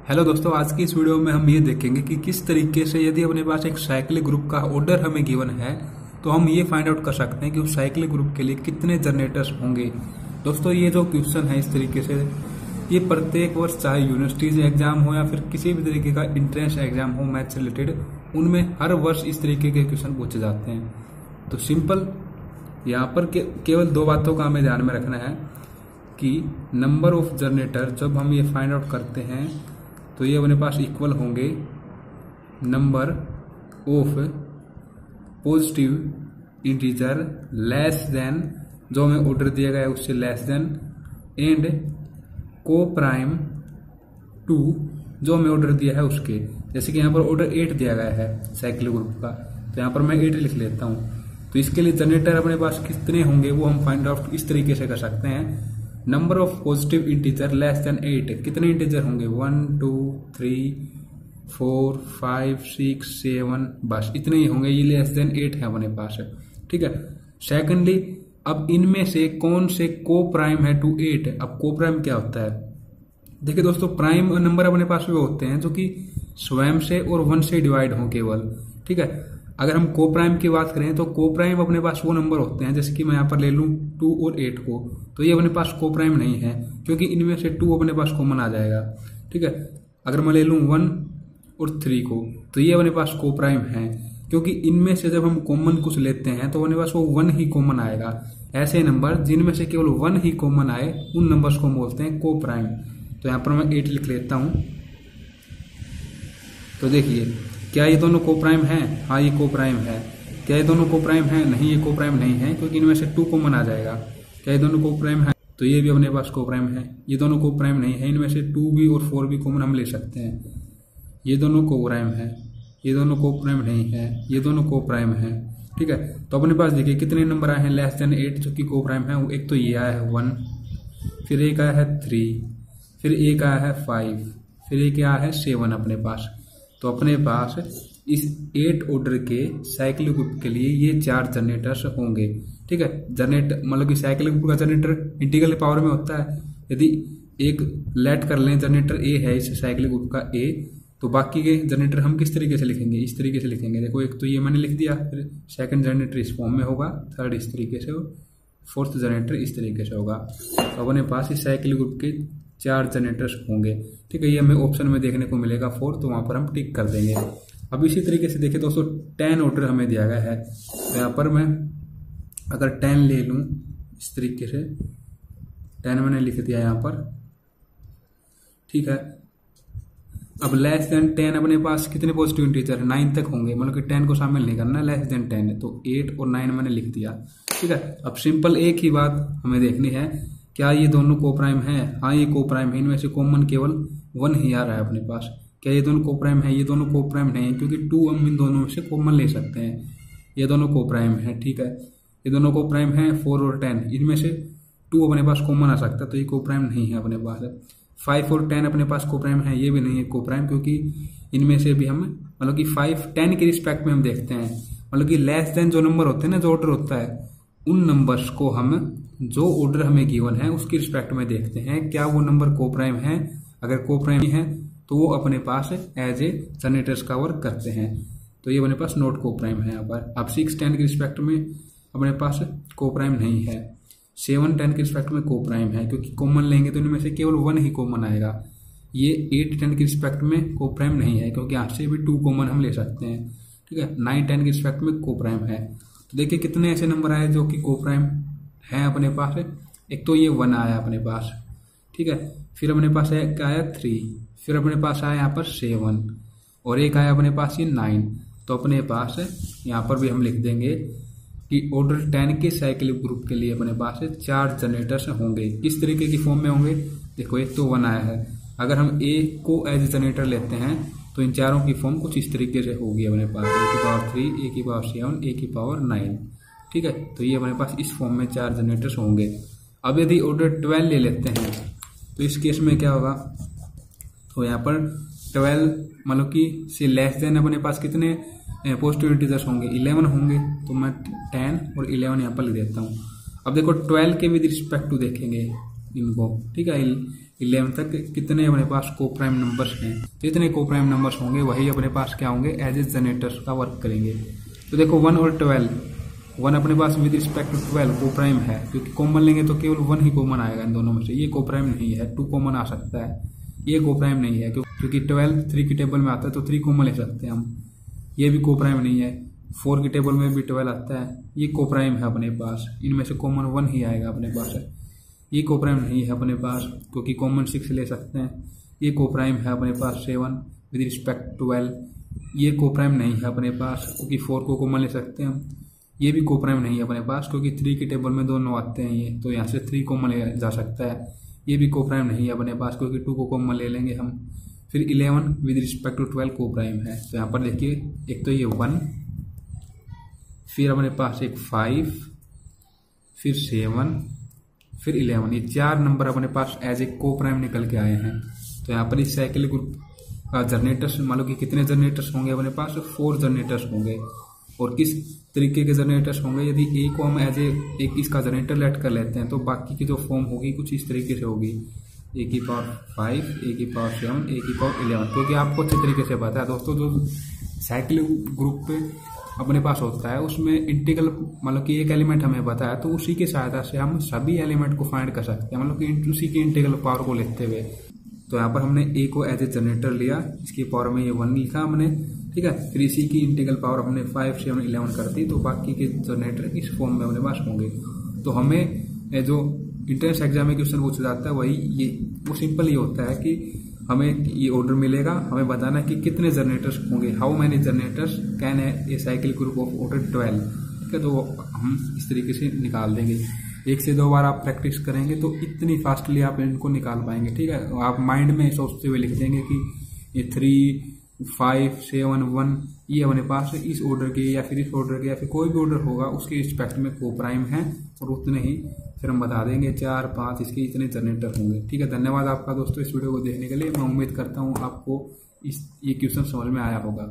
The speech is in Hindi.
हेलो दोस्तों, आज की इस वीडियो में हम ये देखेंगे कि किस तरीके से यदि अपने पास एक साइक्लिक ग्रुप का ऑर्डर हमें गिवन है तो हम ये फाइंड आउट कर सकते हैं कि उस साइक्लिक ग्रुप के लिए कितने जनरेटर्स होंगे। दोस्तों, ये जो क्वेश्चन है इस तरीके से ये प्रत्येक वर्ष चाहे यूनिवर्सिटीज एग्जाम हो या फिर किसी भी तरीके का इंट्रेंस एग्जाम हो मैथ से रिलेटेड, उनमें हर वर्ष इस तरीके के क्वेश्चन पूछे जाते हैं। तो सिंपल यहाँ पर केवल दो बातों का हमें ध्यान में रखना है कि नंबर ऑफ जनरेटर जब हम ये फाइंड आउट करते हैं तो ये अपने पास इक्वल होंगे number of positive integer less than, जो हमें ऑर्डर दिया गया है उससे लेस देन, एंड को प्राइम टू, जो हमें ऑर्डर दिया है उसके। जैसे कि यहाँ पर ऑर्डर 8 दिया गया है साइक्लिक ग्रुप का, तो यहाँ पर मैं 8 लिख लेता हूँ। तो इसके लिए जनरेटर अपने पास कितने होंगे वो हम फाइंड आउट इस तरीके से कर सकते हैं। Number of positive integer less than 8, कितने इंटीजर होंगे 1 2 3 4 5 6 7, बस इतने ही होंगे, ये लेस देन 8 है अपने पास, ठीक है। सेकेंडली, अब इनमें से कौन से को प्राइम है टू 8। अब को प्राइम क्या होता है? देखिए दोस्तों, प्राइम नंबर अपने पास वो होते हैं जो कि स्वयं से और 1 से डिवाइड हो केवल, ठीक है। अगर हम को प्राइम की बात करें तो को प्राइम अपने पास वो नंबर होते हैं, जैसे कि मैं यहाँ पर ले लूं 2 और 8 को, तो ये अपने पास को प्राइम नहीं है क्योंकि इनमें से 2 अपने पास कॉमन आ जाएगा, ठीक है। अगर मैं ले लूं 1 और 3 को, तो ये अपने पास को प्राइम है क्योंकि इनमें से जब हम कॉमन कुछ लेते हैं तो अपने पास वो 1 ही कॉमन आएगा। ऐसे नंबर जिनमें से केवल 1 ही कॉमन आए उन नंबर्स को बोलते हैं को प्राइम। तो यहाँ पर मैं 8 लिख लेता हूं। तो देखिए, क्या ये दोनों को प्राइम है? हाँ, ये को प्राइम है। क्या ये दोनों को प्राइम है? नहीं, ये को प्राइम नहीं है क्योंकि इनमें से 2 कॉमन आ जाएगा। क्या ये दोनों को प्राइम है? तो ये भी अपने पास को प्राइम है। ये दोनों को प्राइम नहीं है, इनमें से 2 भी और 4 भी कॉमन हम ले सकते हैं। ये दोनों को प्राइम है, ये दोनों को प्राइम नहीं है, ये दोनों को प्राइम है, ठीक है। तो अपने पास देखिए कितने नंबर आए हैं लेस देन 8 जो कि को प्राइम है। एक तो ये आया है 1, फिर एक आया है 3, फिर एक आया है 5, फिर एक आया है 7 अपने पास। तो अपने पास इस 8 ऑर्डर के साइक्लिक ग्रुप के लिए ये 4 जनरेटर्स होंगे, ठीक है। जनरेटर मतलब कि साइक्लिक ग्रुप का जनरेटर इंटीग्रल पावर में होता है। यदि एक लेट कर लें जनरेटर ए है इस साइक्लिक ग्रुप का ए, तो बाकी के जनरेटर हम किस तरीके से लिखेंगे? इस तरीके से लिखेंगे। देखो, एक तो ये मैंने लिख दिया, फिर सेकंड जनरेटर इस फॉर्म में होगा, थर्ड इस तरीके से, फोर्थ जनरेटर इस तरीके से होगा। तो अपने पास इस साइक्लिक ग्रुप के 4 जनरेटर्स होंगे, ठीक है। ये हमें ऑप्शन में देखने को मिलेगा 4, तो वहां पर हम टिक कर देंगे। अब इसी तरीके से देखिए दोस्तों, 10 ऑर्डर हमें दिया गया है, तो यहाँ पर मैं अगर 10 ले लूं इस तरीके से, 10 मैंने लिख दिया यहाँ पर, ठीक है। अब लेस देन 10 अपने पास कितने पॉजिटिव इंटीजर 9 तक होंगे, मतलब कि 10 को शामिल नहीं करना, लेस देन 10 है, तो 8 और 9 मैंने लिख दिया, ठीक है। अब सिंपल एक ही बात हमें देखनी है, क्या ये दोनों को प्राइम है? हाँ, ये को प्राइम है। इनमें से कॉमन केवल 1 ही आ रहा है अपने पास। क्या ये दोनों को प्राइम है? ये दोनों को प्राइम नहीं है क्योंकि 2 हम इन दोनों में से कॉमन ले सकते हैं। ये दोनों को प्राइम है, ठीक है। ये दोनों को प्राइम है 4 और 10, इनमें से 2 अपने पास कॉमन आ सकता है, तो ये को प्राइम नहीं है अपने पास। 5 और 10 अपने पास को प्राइम है, ये भी नहीं है को प्राइम क्योंकि इनमें से भी हम मतलब कि 5 10 के रिस्पेक्ट में हम देखते हैं, मतलब कि लेस देन जो नंबर होते हैं ना, जो ऑर्डर होता है, उन नंबर्स को हम जो ऑर्डर हमें गिवन है उसकी रिस्पेक्ट में देखते हैं, क्या वो नंबर को प्राइम है। अगर को प्राइम है तो वो अपने पास एज ए जनरेटर्स का वर्क करते हैं, तो ये अपने पास नॉट को प्राइम है यहाँ पर। अब 6 10 के रिस्पेक्ट में अपने पास को प्राइम नहीं है, 7 10 के रिस्पेक्ट में को प्राइम है क्योंकि कॉमन लेंगे तो इनमें से केवल 1 ही कॉमन आएगा। ये 8 10 के रिस्पेक्ट में को प्राइम नहीं है क्योंकि यहाँ से भी 2 कॉमन हम ले सकते हैं, ठीक है। 9 10 के रिस्पेक्ट में को प्राइम है। तो देखिए कितने ऐसे नंबर आए जो कि को प्राइम है अपने पास। एक तो ये 1 आया अपने पास, ठीक है। फिर अपने पास एक आया 3, फिर अपने पास आया यहाँ पर 7 और एक आया अपने पास ये 9। तो अपने पास यहाँ पर भी हम लिख देंगे कि ऑर्डर 10 के साइक्लिक ग्रुप के लिए अपने पास 4 जनरेटर्स होंगे। किस तरीके की फॉर्म में होंगे? देखो, एक तो 1 आया है, अगर हम ए को एज जनरेटर लेते हैं तो इन चारों की फॉर्म कुछ इस तरीके से होगी अपने पास, ए की पावर 3, ए की पावर 7, ए की पावर 9, ठीक है। तो ये अपने पास इस फॉर्म में 4 जनरेटर्स होंगे। अब यदि ऑर्डर 12 ले लेते हैं तो इस केस में क्या होगा? तो यहाँ पर 12 मतलब कि से लेस देन अपने पास कितने पॉजिटिव इंटीजर्स होंगे? 11 होंगे। तो मैं 10 और 11 यहाँ पर लिख देता हूँ। अब देखो 12 के विद रिस्पेक्ट टू देखेंगे इनको, ठीक है। 11 तक कितने अपने पास को प्राइम नंबर्स हैं। जितने को प्राइम नंबर्स होंगे वही अपने पास क्या होंगे, एज ए जनरेटर्स का वर्क करेंगे। तो देखो 1 और 12, 1 अपने पास विद रिस्पेक्ट टू 12 को प्राइम है, क्योंकि कॉमन लेंगे तो केवल 1 ही कॉमन आएगा इन दोनों में से। ये को प्राइम नहीं है, 2 कॉमन आ सकता है, ये को प्राइम नहीं है क्योंकि 12 3 की टेबल में आता है तो 3 कॉमन ले सकते हैं हम। ये भी को प्राइम नहीं है, 4 की टेबल में भी 12 आता है, ये को प्राइम है अपने पास। इनमें से कॉमन 1 ही आएगा अपने पास। ये को प्राइम नहीं है अपने पास क्योंकि कॉमन 6 ले सकते हैं। ये को प्राइम है अपने पास 7 विद रिस्पेक्ट 12। ये को प्राइम नहीं है अपने पास क्योंकि 4 को कॉमन ले सकते हैं हम। ये भी को प्राइम नहीं है अपने पास क्योंकि 3 की टेबल में दोनों आते हैं ये, तो यहाँ से 3 कॉमन ले जा सकता है। ये भी को प्राइम नहीं है अपने पास क्योंकि 2 को कॉमन ले लेंगे हम। फिर 11 विद रिस्पेक्ट टू 12 को प्राइम है। तो यहाँ पर देखिए एक तो ये 1, फिर अपने पास एक 5, फिर 7, फिर 11, ये 4 नंबर अपने पास एज ए को प्राइम निकल के आए हैं। तो यहाँ पर इस साइकिल ग्रुप का जनरेटर्स मान लो कि कितने जनरेटर्स होंगे अपने पास, 4 जनरेटर्स होंगे। और किस तरीके के जनरेटर्स होंगे, यदि ए को हम एज एक इसका जनरेटर लेट कर लेते हैं तो बाकी की जो फॉर्म होगी कुछ इस तरीके से होगी, ए की पावर 5, ए की पावर 7, ए की पावर 11। क्योंकि आपको अच्छे तरीके से पता है दोस्तों, जो साइकिल ग्रुप पे अपने पास होता है उसमें इंटीग्रल मतलब कि एक एलिमेंट हमें पता है तो उसी की सहायता से हम सभी एलिमेंट को फाइंड कर सकते हैं, मतलब कि उसी की इंटीग्रल पावर को लेते हुए। तो यहाँ पर हमने ए को एज ए जनरेटर लिया, इसकी पावर में ये 1 लिखा हमने, ठीक है। फिर इसी की इंटीग्रल पावर हमने 5, 7, 11 कर दी, तो बाकी के जनरेटर इस फॉर्म में अपने पास होंगे। तो हमें जो इंट्रेंस एग्जाम में क्वेश्चन पूछा जाता है वही ये, वो सिंपल ये होता है कि हमें ये ऑर्डर मिलेगा, हमें बताना है कि कितने जनरेटर्स होंगे, how many generators can a cycle group of order 12, ठीक है। तो हम इस तरीके से निकाल देंगे। 1 से 2 बार आप प्रैक्टिस करेंगे तो इतनी फास्टली आप इनको निकाल पाएंगे, ठीक है। आप माइंड में सोचते हुए लिख देंगे कि ये 3, 5, 7, 1 ये अपने पास इस ऑर्डर के या फिर इस ऑर्डर के या फिर कोई भी ऑर्डर होगा उसके रिस्पेक्ट में को प्राइम है, और उतने ही फिर हम बता देंगे 4, 5 इसके इतने जनरेटर होंगे, ठीक है। धन्यवाद आपका दोस्तों इस वीडियो को देखने के लिए। मैं उम्मीद करता हूँ आपको ये क्वेश्चन समझ में आया होगा।